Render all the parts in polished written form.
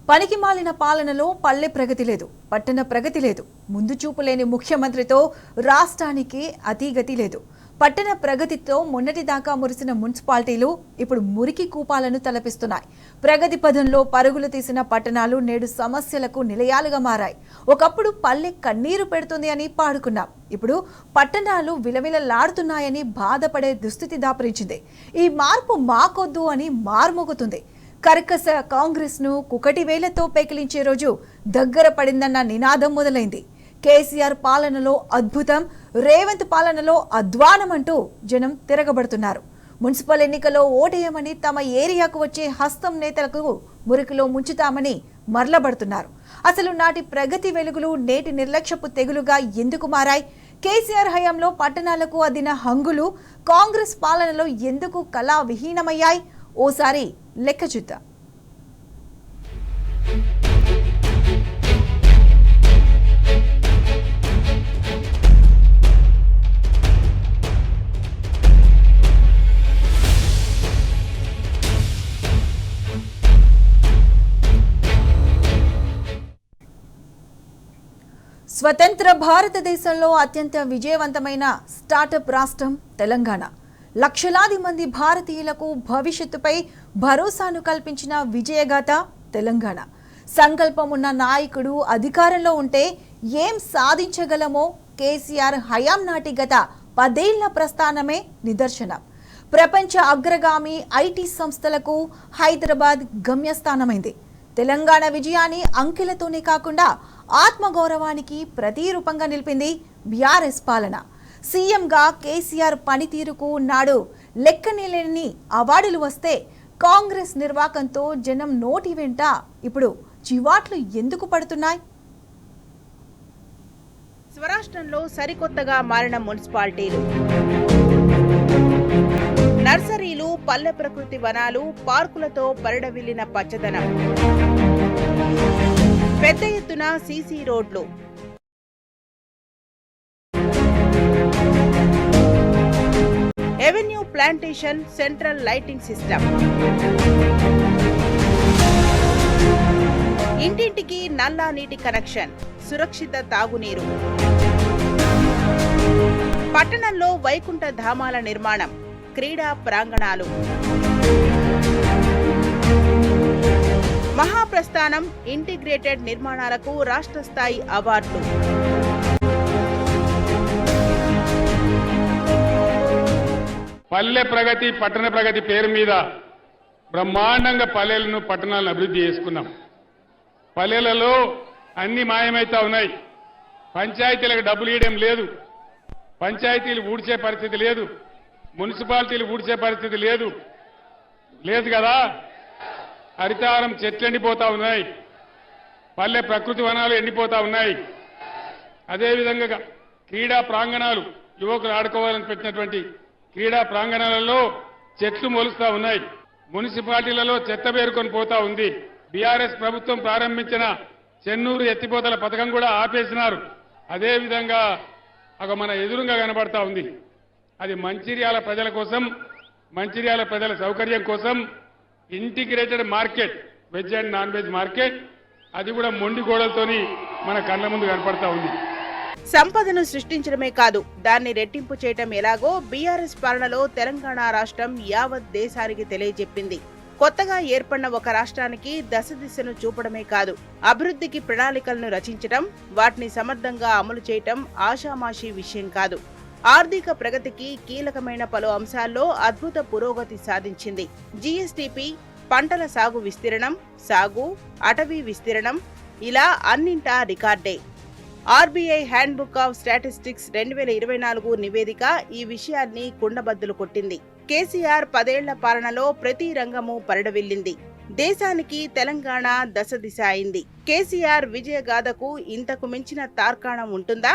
పనికిమాలిన పాలనలో పల్లె ప్రగతి లేదు, పట్టణ ప్రగతి లేదు. ముందు చూపు లేని ముఖ్యమంత్రితో రాష్ట్రానికి అతిగతి లేదు. పట్టణ ప్రగతితో మొన్నటిదాకా మురిసిన మున్సిపాలిటీలు ఇప్పుడు మురికి కూపాలను తలపిస్తున్నాయి. ప్రగతి పదంలో పరుగులు తీసిన పట్టణాలు నేడు సమస్యలకు నిలయాలుగా మారాయి. ఒకప్పుడు పల్లె కన్నీరు పెడుతుంది అని పాడుకున్నాం. ఇప్పుడు పట్టణాలు విలవిలలాడుతున్నాయని బాధపడే దుస్థితి దాపరించింది. ఈ మార్పు మాకొద్దు అని మార్మోగుతుంది. కర్కశ కాంగ్రెస్ ను కుకటి వేలతో పెకిలించే రోజు దగ్గర పడిందన్న నినాదం మొదలైంది. కేసీఆర్ పాలనలో అద్భుతం, రేవంత్ పాలనలో అధ్వానం అంటూ జనం తిరగబడుతున్నారు. మున్సిపల్ ఎన్నికల్లో ఓటేయమని తమ ఏరియాకు వచ్చే హస్తం నేతలకు మురికిలో ముంచుతామని మరలబడుతున్నారు. అసలు నాటి ప్రగతి వెలుగులు నేటి నిర్లక్ష్యపు తెగులుగా ఎందుకు మారాయి? కేసీఆర్ హయాంలో పట్టణాలకు అదిన హంగులు కాంగ్రెస్ పాలనలో ఎందుకు కళా విహీనమయ్యాయి? ఓసారి లెక్క చూద్దాం. స్వతంత్ర భారతదేశంలో అత్యంత విజయవంతమైన స్టార్టప్ రాష్ట్రం తెలంగాణ. లక్షలాది మంది భారతీయులకు భవిష్యత్తుపై భరోసాను కల్పించిన విజయగాథ తెలంగాణ. సంకల్పం ఉన్న నాయకుడు అధికారంలో ఉంటే ఏం సాధించగలమో కేసీఆర్ హయాం నాటి గత 10 ఏళ్ల ప్రస్థానమే నిదర్శనం. ప్రపంచ అగ్రగామి ఐటీ సంస్థలకు హైదరాబాద్ గమ్యస్థానమైంది. తెలంగాణ విజయాన్ని అంకెలతోనే కాకుండా ఆత్మగౌరవానికి ప్రతిరూపంగా నిలిపింది బీఆర్ఎస్ పాలన. సీఎంగా కేసీఆర్ పనితీరుకు నాడు లెక్కనేలేని అవార్డులు వస్తే కాంగ్రెస్ నిర్వాకంతో జనం నోటి వెంట ఇప్పుడు చివాట్లు ఎందుకు పడుతున్నాయి? స్వరాష్ట్రంలో సరికొత్తగా మారిన మున్సిపాలిటీలు, నర్సరీలు, పల్లె ప్రకృతి వనాలు, పార్కులతో పరిడవిల్లిన పచ్చదనం, పెద్ద ఎత్తున సీసీ రోడ్లు, avenue plantation, central lighting system, ఇంటింటికి నల్లా నీటి కనెక్షన్, సురక్షిత తాగునీరు, పట్టణంలో వైకుంఠ ధామాల నిర్మాణం, క్రీడా ప్రాంగణాలు, మహాప్రస్థానం, ఇంటిగ్రేటెడ్ నిర్మాణాలకు రాష్ట్ర స్థాయి అవార్డులు. పల్లె ప్రగతి, పట్టణ ప్రగతి పేరు మీద బ్రహ్మాండంగా పల్లెలను, పట్టణాలను అభివృద్ధి చేసుకున్నాం. పల్లెలలో అన్ని మాయమైతా ఉన్నాయి. పంచాయతీలకు డబ్బులు ఇవ్వడం లేదు, పంచాయతీలు ఊడ్చే పరిస్థితి లేదు, మున్సిపాలిటీలు ఊడ్చే పరిస్థితి లేదు కదా. హరితారం చెట్లు ఎండిపోతా ఉన్నాయి, పల్లె ప్రకృతి వనాలు ఎండిపోతా ఉన్నాయి. అదేవిధంగా క్రీడా ప్రాంగణాలు, యువకులు ఆడుకోవాలని పెట్టినటువంటి క్రీడా ప్రాంగణాలలో చెట్లు మొలుస్తా ఉన్నాయి. మున్సిపాలిటీలలో చెత్త పేరుకొని పోతా ఉంది. బీఆర్ఎస్ ప్రభుత్వం ప్రారంభించిన చెన్నూరు ఎత్తిపోతల పథకం కూడా ఆపేసినారు. అదేవిధంగా మన ఎదురుగా కనబడతా ఉంది. అది మంచిర్యాల ప్రజల కోసం, మంచిర్యాల ప్రజల సౌకర్యం కోసం integrated market, veg and non veg market, అది కూడా మొండి గోడలతోని మన కళ్ళ ముందు కనపడతా ఉంది. సంపదను సృష్టించడమే కాదు, దాన్ని రెట్టింపు చేయటం ఎలాగో బీఆర్ఎస్ పాలనలో తెలంగాణ రాష్ట్రం యావత్ దేశానికి తెలియజెప్పింది. కొత్తగా ఏర్పడిన ఒక రాష్ట్రానికి దశ దిశను చూపడమే కాదు, అభివృద్ధికి ప్రణాళికలను రచించటం, వాటిని సమర్థంగా అమలు చేయటం ఆషామాషీ విషయం కాదు. ఆర్థిక ప్రగతికి కీలకమైన పలు అంశాల్లో అద్భుత పురోగతి సాధించింది. జీఎస్టీపీ, పంటల సాగు విస్తీర్ణం, అటవీ విస్తీర్ణం, ఇలా అన్నింటా రికార్డే. ఆర్బీఐ హ్యాండ్బుక్ ఆఫ్ స్టాటిస్టిక్స్ 2024 నివేదిక ఈ విషయాన్ని కుండబద్దలు కొట్టింది. కేసీఆర్ 10 ఏళ్ల పాలనలో ప్రతి రంగము పరిడవిల్లింది. దేశానికి తెలంగాణ దశ దిశ అయింది. కేసీఆర్ విజయగాథకు ఇంతకు మించిన తార్కాణం ఉంటుందా?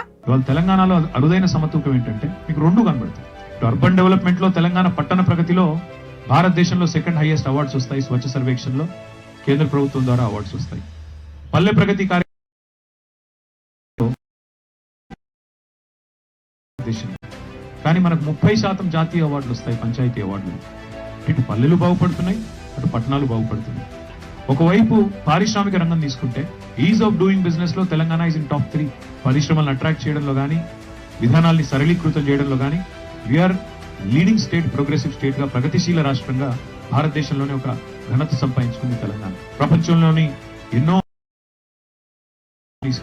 తెలంగాణలో అరుదైన సమతూకం ఏంటంటే మీకు 2 కనబడుతుంది. అర్బన్ డెవలప్మెంట్ లో తెలంగాణ పట్టణ ప్రగతిలో భారతదేశంలో సెకండ్ హైయెస్ట్ అవార్డ్స్ వస్తాయి. స్వచ్ఛ సర్వేక్షణలో కేంద్ర ప్రభుత్వం ద్వారా అవార్డ్స్ వస్తాయి. పల్లె ప్రగతి కానీ మనకు 30% జాతీయ అవార్డులు వస్తాయి, పంచాయతీ అవార్డులు. ఇటు పల్లెలు బాగుపడుతున్నాయి, అటు పట్టణాలు బాగుపడుతున్నాయి. ఒకవైపు పారిశ్రామిక రంగం తీసుకుంటే ఈజ్ ఆఫ్ డూయింగ్ బిజినెస్ లో తెలంగాణ ఇస్ ఇన్ టాప్ 3. పరిశ్రమలను అట్రాక్ట్ చేయడంలో కానీ, విధానాల్ని సరళీకృతం చేయడంలో కానీ we are leading state, progressive state గా, ప్రగతిశీల రాష్ట్రంగా భారతదేశంలోనే ఒక ఘనత సంపాదించుకుంది తెలంగాణ. ప్రపంచంలోని ఎన్నో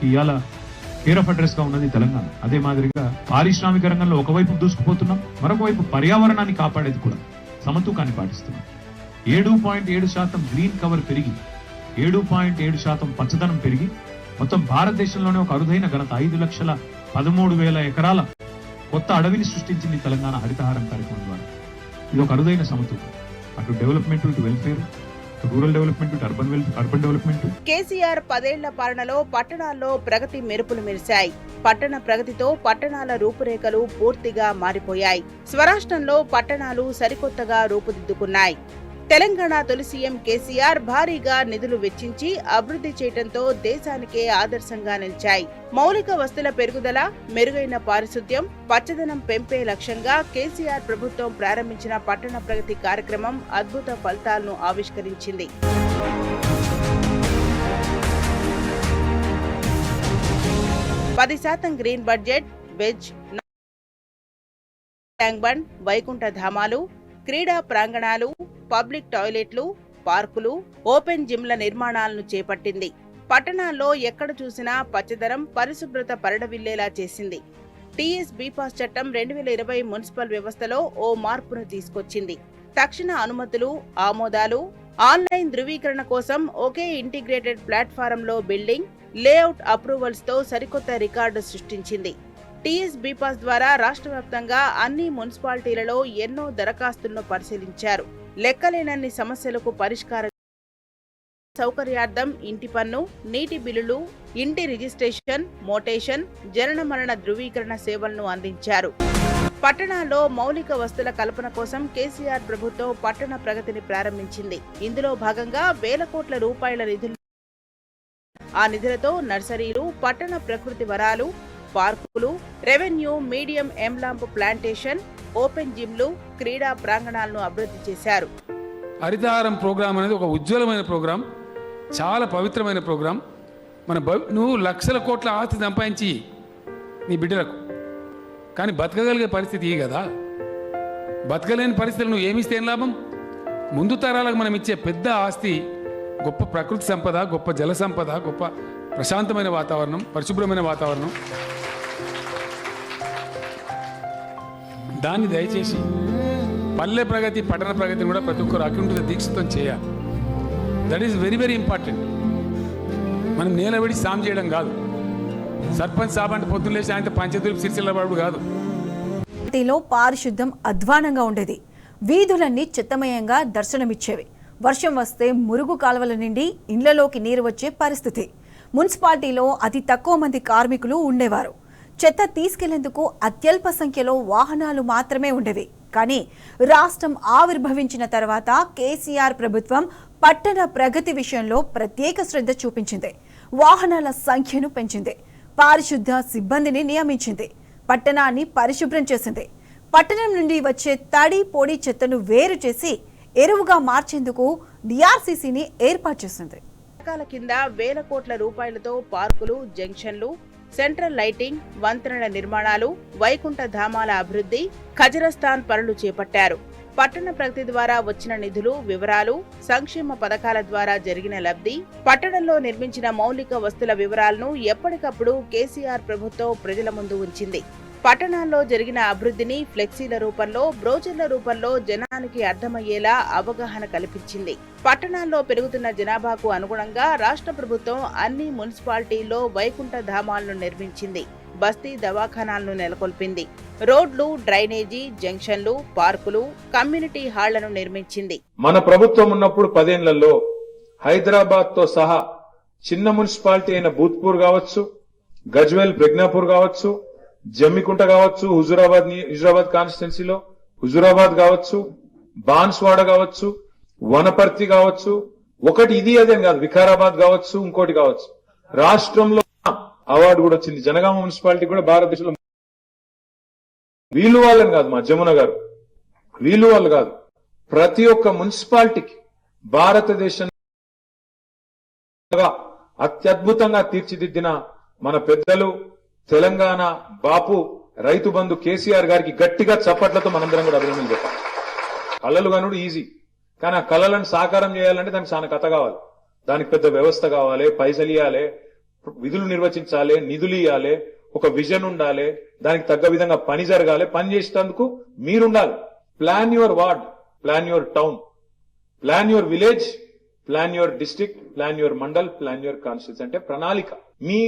ఇవాళ కేర్ ఆఫ్ అడ్రస్ గా ఉన్నది తెలంగాణ. అదే మాదిరిగా పారిశ్రామిక రంగంలో ఒకవైపు దూసుకుపోతున్నాం, మరొక వైపు పర్యావరణాన్ని కాపాడేది కూడా సమతూకాన్ని పాటిస్తున్నాం. 7.7% గ్రీన్ కవర్ పెరిగి 7.7% పచ్చదనం పెరిగి మొత్తం భారతదేశంలోనే ఒక అరుదైన ఘనత 5,13,000 ఎకరాల కొత్త అడవిని సృష్టించింది తెలంగాణ హరితహారం కార్యక్రమం ద్వారా. ఇది ఒక అరుదైన సమతూకం, అటు డెవలప్మెంట్, ఇటు welfare, rural development, urban development. KCR 10 ఏళ్ల పాలనలో పట్టణాల్లో ప్రగతి మెరుపులు మెరిశాయి. పట్టణ ప్రగతితో పట్టణాల రూపురేఖలు పూర్తిగా మారిపోయాయి. స్వరాష్ట్రంలో పట్టణాలు సరికొత్తగా రూపుదిద్దుకున్నాయి. తెలంగాణ తొలి సీఎం కేసీఆర్ భారీగా నిధులు వెచ్చించి అభివృద్ధి చేయడంతో దేశానికే ఆదర్శంగా నిలిచాయి. మౌలిక వస్తువుల పెరుగుదల, మెరుగైన పారిశుద్ధ్యం, పచ్చదనం పెంపే లక్ష్యంగా కేసీఆర్ ప్రభుత్వం ప్రారంభించిన పట్టణ ప్రగతి కార్యక్రమం అద్భుత ఫలితాలను ఆవిష్కరించింది. %10 green budget, veg, tank bund, వైకుంఠ ధామాలు, క్రీడా ప్రాంగణాలు, పబ్లిక్ టాయిలెట్లు, పార్కులు, ఓపెన్ జిమ్ల నిర్మాణాలను చేపట్టింది. పట్టణాల్లో ఎక్కడ చూసినా పచ్చదనం, పరిశుభ్రత పరిడవిల్లేలా చేసింది. టీఎస్ బీపాస్ చట్టం 2020 మున్సిపల్ వ్యవస్థలో ఓ మార్పును తీసుకొచ్చింది. తక్షణ అనుమతులు, ఆమోదాలు, ఆన్లైన్ ధృవీకరణ కోసం ఒకే ఇంటిగ్రేటెడ్ ప్లాట్ఫారంలో బిల్డింగ్, లేఅవుట్ అప్రూవల్స్ తో సరికొత్త రికార్డు సృష్టించింది. టీఎస్ బీపాస్ ద్వారా రాష్ట్ర వ్యాప్తంగా అన్ని మున్సిపాలిటీలలో ఎన్నో దరఖాస్తులను పరిశీలించారు. లెక్కలేనన్ని సమస్యలకు పరిష్కారం, సౌకర్యార్థం ఇంటి పన్ను, నీటి బిల్లులు, ఇంటి రిజిస్ట్రేషన్, మోటేషన్, జనన మరణ ధృవీకరణ సేవలను అందించారు. పట్టణాల్లో మౌలిక వస్తువుల కల్పన కోసం కేసీఆర్ ప్రభుత్వం పట్టణ ప్రగతిని ప్రారంభించింది. ఇందులో భాగంగా వేల కోట్ల రూపాయల నిధులు, ఆ నిధులతో నర్సరీలు, పట్టణ ప్రకృతి వనాలు, పార్కులు, రెవెన్యూ, మీడియం ఎంలాంప్ ప్లాంటేషన్, ఓపెన్ జిమ్లు, క్రీడా ప్రాంగణాలను అభివృద్ధి చేశారు. హరితహారం ప్రోగ్రాం అనేది ఒక ఉజ్వలమైన ప్రోగ్రాం, చాలా పవిత్రమైన ప్రోగ్రాం. నువ్వు లక్షల కోట్ల ఆస్తి సంపాదించి నీ బిడ్డలకు, కానీ బతకగలిగే పరిస్థితి కదా. బతకలేని పరిస్థితులు నువ్వు ఏమిస్తే ఏం లాభం? ముందు తరాలకు మనం ఇచ్చే పెద్ద ఆస్తి గొప్ప ప్రకృతి సంపద, గొప్ప జల సంపద, గొప్ప ప్రశాంతమైన వాతావరణం, పరిశుభ్రమైన వాతావరణం. దాన్ని దయచేసి పల్లె ప్రగతి, పట్టణ ప్రగతిని కూడా ప్రతి ఒక్కరు అకుంఠిత దీక్షితం చేయాలి. That is very very important. మనం నేలబడి సాం చేయడం కాదు. సర్పంచ్ సాబంటే పొద్దున్న సాయంత్రం పంచాయతీలు సిరిసిల్లబాడు కాదు. పారిశుద్ధ్యం అధ్వానంగా ఉండేది. వీధులన్నీ చెత్తమయంగా దర్శనమిచ్చేవి. వర్షం వస్తే మురుగు కాలువల నుండి ఇండ్లలోకి నీరు వచ్చే పరిస్థితి. మున్సిపాలిటీలో అతి తక్కువ మంది కార్మికులు ఉండేవారు. చెత్త తీసుకెళ్లేందుకు అత్యల్ప సంఖ్యలో వాహనాలు మాత్రమే ఉండేవి. కానీ రాష్ట్రం ఆవిర్భవించిన తర్వాత కేసీఆర్ ప్రభుత్వం పట్టణ ప్రగతి విషయంలో ప్రత్యేక శ్రద్ధ చూపించింది. వాహనాల సంఖ్యను పెంచింది. పారిశుద్ధ సిబ్బందిని నియమించింది. పట్టణాన్ని పరిశుభ్రం చేసింది. పట్టణం నుండి వచ్చే తడి, పొడి చెత్తను వేరు చేసి ఎరువుగా మార్చేందుకు డిఆర్సీసీని ఏర్పాటు చేసింది. పథకాల కింద వేల కోట్ల రూపాయలతో పార్కులు, జంక్షన్లు, సెంట్రల్ లైటింగ్, వంతెనల నిర్మాణాలు, వైకుంఠ ధామాల అభివృద్ధి, ఖజరస్థాన్ పనులు చేపట్టారు. పట్టణ ప్రగతి ద్వారా వచ్చిన నిధులు, వివరాలు, సంక్షేమ పథకాల ద్వారా జరిగిన లబ్ధి, పట్టణంలో నిర్మించిన మౌలిక వస్తువుల వివరాలను ఎప్పటికప్పుడు కేసీఆర్ ప్రభుత్వం ప్రజల ముందు ఉంచింది. పట్టణాల్లో జరిగిన అభివృద్ధిని ఫ్లెక్సీల రూపంలో, బ్రోచర్ల రూపంలో జనానికి అర్థమయ్యేలా అవగాహన కల్పించింది. పట్టణాల్లో పెరుగుతున్న జనాభాకు అనుగుణంగా రాష్ట్ర ప్రభుత్వం అన్ని మున్సిపాలిటీల్లో వైకుంఠ ధామాలను నిర్మించింది. బస్తీ దవాఖానాలను నెలకొల్పింది. రోడ్లు, డ్రైనేజీ, జంక్షన్లు, పార్కులు, కమ్యూనిటీ హాళ్లను నిర్మించింది. మన ప్రభుత్వం ఉన్నప్పుడు 10 ఏళ్లలో హైదరాబాద్ తో సహా చిన్న మున్సిపాలిటీ అయిన భూత్పూర్ కావచ్చు, గజ్వేల్ ప్రజ్ఞాపూర్ కావచ్చు, జమ్మికుంట కావచ్చు, హుజురాబాద్ కాన్స్టిట్యున్సీలో హుజురాబాద్ కావచ్చు, బాన్స్వాడ కావచ్చు, వనపర్తి కావచ్చు, ఒకటి ఇది అదేం కాదు, వికారాబాద్ కావచ్చు, ఇంకోటి కావచ్చు. రాష్ట్రంలో అవార్డు కూడా వచ్చింది. జనగామ మున్సిపాలిటీ కూడా భారతదేశంలో. వీళ్ళు వాళ్ళని కాదు, మా జమున గారు వీళ్ళు వాళ్ళు కాదు, ప్రతి ఒక్క మున్సిపాలిటీకి భారతదేశం అత్యద్భుతంగా తీర్చిదిద్దిన మన పెద్దలు తెలంగాణ బాపు రైతు బంధు కేసీఆర్ గారికి గట్టిగా చప్పట్లతో మనందరం కూడా అభినందనలు చెప్పాలి. కళలు కనుడు ఈజీ, కానీ ఆ కళలను సాకారం చేయాలంటే దానికి చాలా కథ కావాలి. దానికి పెద్ద వ్యవస్థ కావాలి, పైసలు ఇవ్వాలి, విధులు నిర్వచించాలి, నిధులు ఇవ్వాలి, ఒక విజన్ ఉండాలి, దానికి తగ్గ విధంగా పని జరగాలి. పని చేసేందుకు మీరుండాలి. Plan your ward, plan your town, plan your village, plan your district, plan your mandal, plan your constituency. అంటే ప్రణాళిక. మీ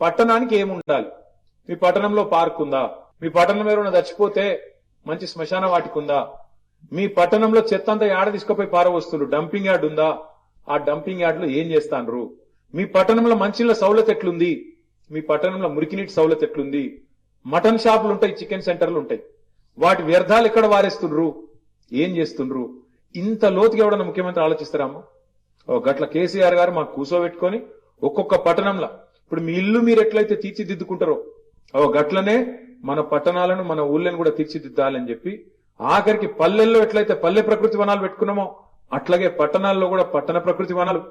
పట్టణానికి ఏముండాలి? మీ పట్టణంలో పార్క్ ఉందా? మీ పట్టణంలో ఎవరైనా చచ్చిపోతే మంచి శ్మశాన వాటిక ఉందా? మీ పట్టణంలో చెత్త అంతా యాడ తీసుకుపోయి పారవస్తులు డంపింగ్ యార్డ్ ఉందా? ఆ డంపింగ్ యార్డ్ లో ఏం చేస్తాండ్రు? మీ పట్టణంలో మంచినీళ్ళ సౌలత్ ఎట్లుంది? మీ పట్టణంలో మురికినీటి సౌలత్ ఎట్లుంది? మటన్ షాపులు ఉంటాయి, చికెన్ సెంటర్లు ఉంటాయి, వాటి వ్యర్థాలు ఎక్కడ వారేస్తుండ్రు? ఏం చేస్తుండ్రు? ఇంత లోతుగా ఎవడన్నా ముఖ్యమంత్రి ఆలోచిస్తారామా? గట్ల కేసీఆర్ గారు మాకు కూసోబెట్టుకొని ఒక్కొక్క పట్టణంలో ఇప్పుడు మీ ఇల్లు మీరు ఎట్లయితే తీర్చిదిద్దుకుంటారో గట్లనే మన పట్టణాలను, మన ఊళ్ళని కూడా తీర్చిదిద్దాలని చెప్పి, ఆఖరికి పల్లెల్లో ఎట్లయితే పల్లె ప్రకృతి వనాలు పెట్టుకున్నామో అట్లాగే పట్టణాల్లో కూడా పట్టణ ప్రకృతి వనాలు,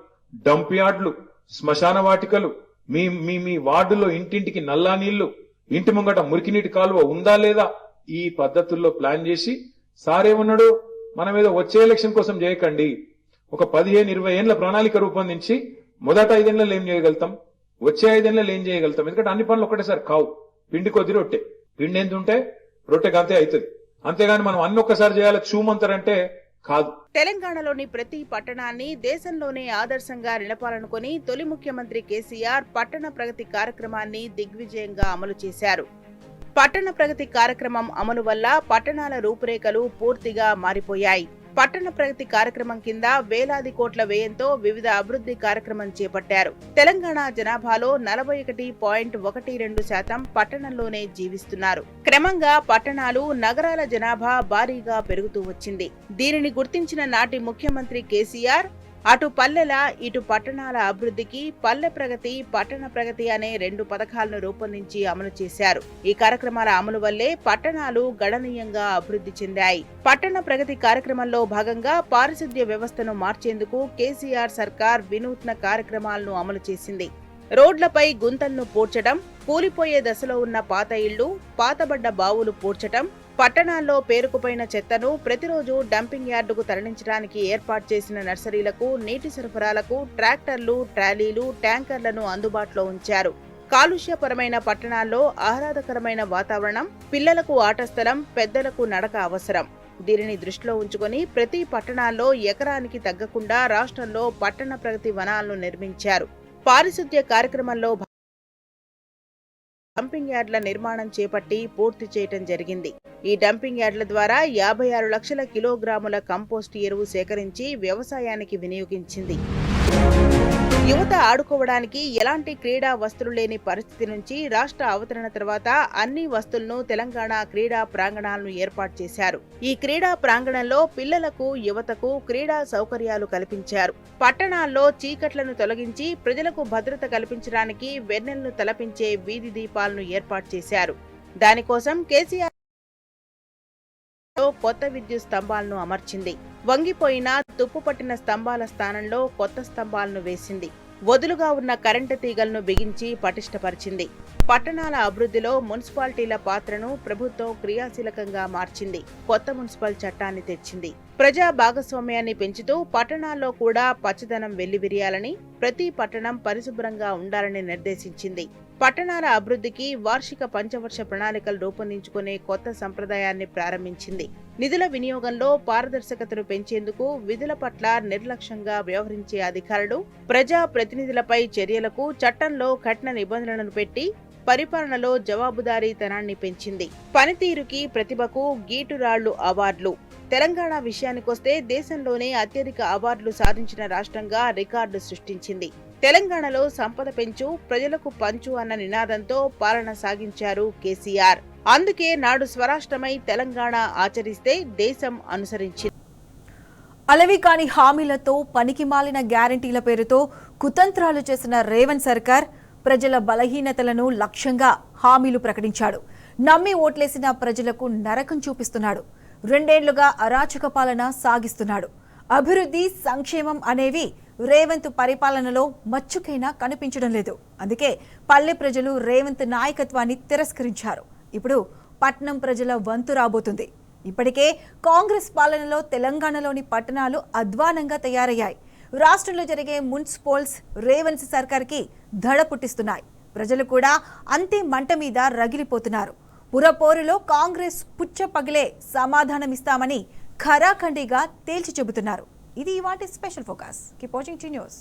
డంప్ యార్డ్లు, శ్మశాన వాటికలు, మీ మీ మీ వార్డులో ఇంటింటికి నల్లా నీళ్లు, ఇంటి ముంగట మురికి నీటి కాలువ ఉందా లేదా, ఈ పద్ధతుల్లో ప్లాన్ చేసి సారేమన్నాడు, మనం ఏదో వచ్చే ఎలక్షన్ కోసం చేయకండి, ఒక 15-20 ఏళ్ల ప్రణాళిక రూపొందించి మొదట 5 ఏళ్లలో ఏం చేయగలుగుతాం, వచ్చే 5 ఏళ్లలో ఏం చేయగలుగుతాం. ఎందుకంటే అన్ని పనులు ఒకటేసారి కావు. పిండి కొద్ది రొట్టె, పిండి ఎంత ఉంటే రొట్టెకి అంతే అవుతుంది. అంతేగాని మనం అన్ని ఒక్కసారి చేయాలి చూమంతారంటే కాదు. తెలంగాణలోని ప్రతి పట్టణాన్ని దేశంలోనే ఆదర్శంగా నిలపాలనుకుని తొలి ముఖ్యమంత్రి కేసీఆర్ పట్టణ ప్రగతి కార్యక్రమాన్ని దిగ్విజయంగా అమలు చేశారు. పట్టణ ప్రగతి కార్యక్రమం అమలు వల్ల పట్టణాల రూపురేఖలు పూర్తిగా మారిపోయాయి. పట్టణ ప్రగతి కార్యక్రమం కింద వేలాది కోట్ల వ్యయంతో వివిధ అభివృద్ధి కార్యక్రమం చేపట్టారు. తెలంగాణ జనాభాలో 41.12% పట్టణంలోనే జీవిస్తున్నారు. క్రమంగా పట్టణాలు, నగరాల జనాభా భారీగా పెరుగుతూ వచ్చింది. దీనిని గుర్తించిన నాటి ముఖ్యమంత్రి కేసీఆర్ అటు పల్లెల, ఇటు పట్టణాల అభివృద్ధికి పల్లె ప్రగతి, పట్టణ ప్రగతి అనే 2 పథకాలను రూపొందించి అమలు చేశారు. ఈ కార్యక్రమాల అమలు వల్లే పట్టణాలు గణనీయంగా అభివృద్ధి చెందాయి. పట్టణ ప్రగతి కార్యక్రమంలో భాగంగా పారిశుద్ధ్య వ్యవస్థను మార్చేందుకు కేసీఆర్ సర్కార్ వినూత్న కార్యక్రమాలను అమలు చేసింది. రోడ్లపై గుంతలను పూడ్చడం, కూలిపోయే దశలో ఉన్న పాత ఇళ్లు, పాతబడ్డ బావులు పూడ్చటం, పట్టణాల్లో పేరుకుపోయిన చెత్తను ప్రతిరోజు డంపింగ్ యార్డుకు తరలించడానికి ఏర్పాటు చేసిన నర్సరీలకు నీటి సరఫరాలకు ట్రాక్టర్లు, ట్రాలీలు, ట్యాంకర్లను అందుబాటులో ఉంచారు. కాలుష్యపరమైన పట్టణాల్లో ఆహ్లాదకరమైన వాతావరణం, పిల్లలకు ఆట స్థలం, పెద్దలకు నడక అవసరం. దీనిని దృష్టిలో ఉంచుకొని ప్రతి పట్టణాల్లో ఎకరానికి తగ్గకుండా రాష్ట్రంలో పట్టణ ప్రగతి వనాలను నిర్మించారు. పారిశుద్ధ్య కార్యక్రమంలో డంపింగ్ యార్డ్ల నిర్మాణం చేపట్టి పూర్తి చేయటం జరిగింది. ఈ డంపింగ్ యార్డ్ల ద్వారా 56 లక్షల కిలోగ్రాముల కంపోస్ట్ ఎరువు సేకరించి వ్యవసాయానికి వినియోగించింది. యువత ఆడుకోవడానికి ఎలాంటి క్రీడా వస్తువులు లేని పరిస్థితి నుంచి రాష్ట్ర అవతరణ తర్వాత అన్ని వస్తువులను తెలంగాణ క్రీడా ప్రాంగణాలను ఏర్పాటు చేశారు. ఈ క్రీడా ప్రాంగణంలో పిల్లలకు, యువతకు క్రీడా సౌకర్యాలు కల్పించారు. పట్టణాల్లో చీకట్లను తొలగించి ప్రజలకు భద్రత కల్పించడానికి వెన్నెలను తలపించే వీధి దీపాలను ఏర్పాటు చేశారు. దానికోసం కేసీఆర్ కొత్త విద్యుత్ స్తంభాలను అమర్చింది. వంగిపోయిన, తుప్పుపట్టిన స్తంభాల స్థానంలో కొత్త స్తంభాలను వేసింది. వదులుగా ఉన్న కరెంటు తీగలను బిగించి పటిష్టపరిచింది. పట్టణాల అభివృద్ధిలో మున్సిపాలిటీల పాత్రను ప్రభుత్వం క్రియాశీలకంగా మార్చింది. కొత్త మున్సిపల్ చట్టాన్ని తెచ్చింది. ప్రజా భాగస్వామ్యాన్ని పెంచుతూ పట్టణాల్లో కూడా పచ్చదనం వెల్లివిరియాలని, ప్రతి పట్టణం పరిశుభ్రంగా ఉండాలని నిర్దేశించింది. పట్టణాల అభివృద్ధికి వార్షిక పంచవర్ష ప్రణాళికలు రూపొందించుకునే కొత్త సంప్రదాయాన్ని ప్రారంభించింది. నిధుల వినియోగంలో పారదర్శకతను పెంచేందుకు విధుల పట్ల నిర్లక్ష్యంగా వ్యవహరించే అధికారులు, ప్రజా ప్రతినిధులపై చర్యలకు చట్టంలో కఠిన నిబంధనలను పెట్టి పరిపాలనలో జవాబుదారీతనాన్ని పెంచింది. పనితీరుకి, ప్రతిభకు గీటురాళ్లు అవార్డులు. తెలంగాణ విషయానికొస్తే దేశంలోనే అత్యధిక అవార్డులు సాధించిన రాష్ట్రంగా రికార్డు సృష్టించింది. తెలంగాణలో సంపద పెంచు, ప్రజలకు పంచు అన్న నినాదంతో పాలన సాగించారు కేసీఆర్. అందుకే నాడు స్వరాష్ట్రమై తెలంగాణ ఆచరిస్తే దేశం అనుసరించింది. అలవి కాని హామీలతో, పనికిమాలిన గ్యారంటీల పేరుతో కుతంత్రాలు చేసిన రేవంత్ సర్కార్ ప్రజల బలహీనతలను లక్ష్యంగా హామీలు ప్రకటించాడు. నమ్మి ఓట్లేసిన ప్రజలకు నరకం చూపిస్తున్నాడు. 2 ఏళ్లుగా అరాచక పాలన సాగిస్తున్నాడు. అభివృద్ధి, సంక్షేమం అనేవి రేవంత్ పరిపాలనలో మచ్చుకైనా కనిపించడం లేదు. అందుకే పల్లె ప్రజలు రేవంత్ నాయకత్వాన్ని తిరస్కరించారు. ఇప్పుడు పట్నం ప్రజల వంతు రాబోతుంది. ఇప్పటికే కాంగ్రెస్ పాలనలో తెలంగాణలోని పట్టణాలు అధ్వానంగా తయారయ్యాయి. రాష్ట్రంలో జరిగే మున్సిపల్స్ రేవంత్ సర్కార్కి దడ పుట్టిస్తున్నాయి. ప్రజలు కూడా అంతే మంట మీద రగిలిపోతున్నారు. పురపోరులో కాంగ్రెస్ పుచ్చ పగిలే సమాధానమిస్తామని ఖరాఖండిగా తేల్చి చెబుతున్నారు. ఇది ఇవాటి special focus. Keep watching tea news.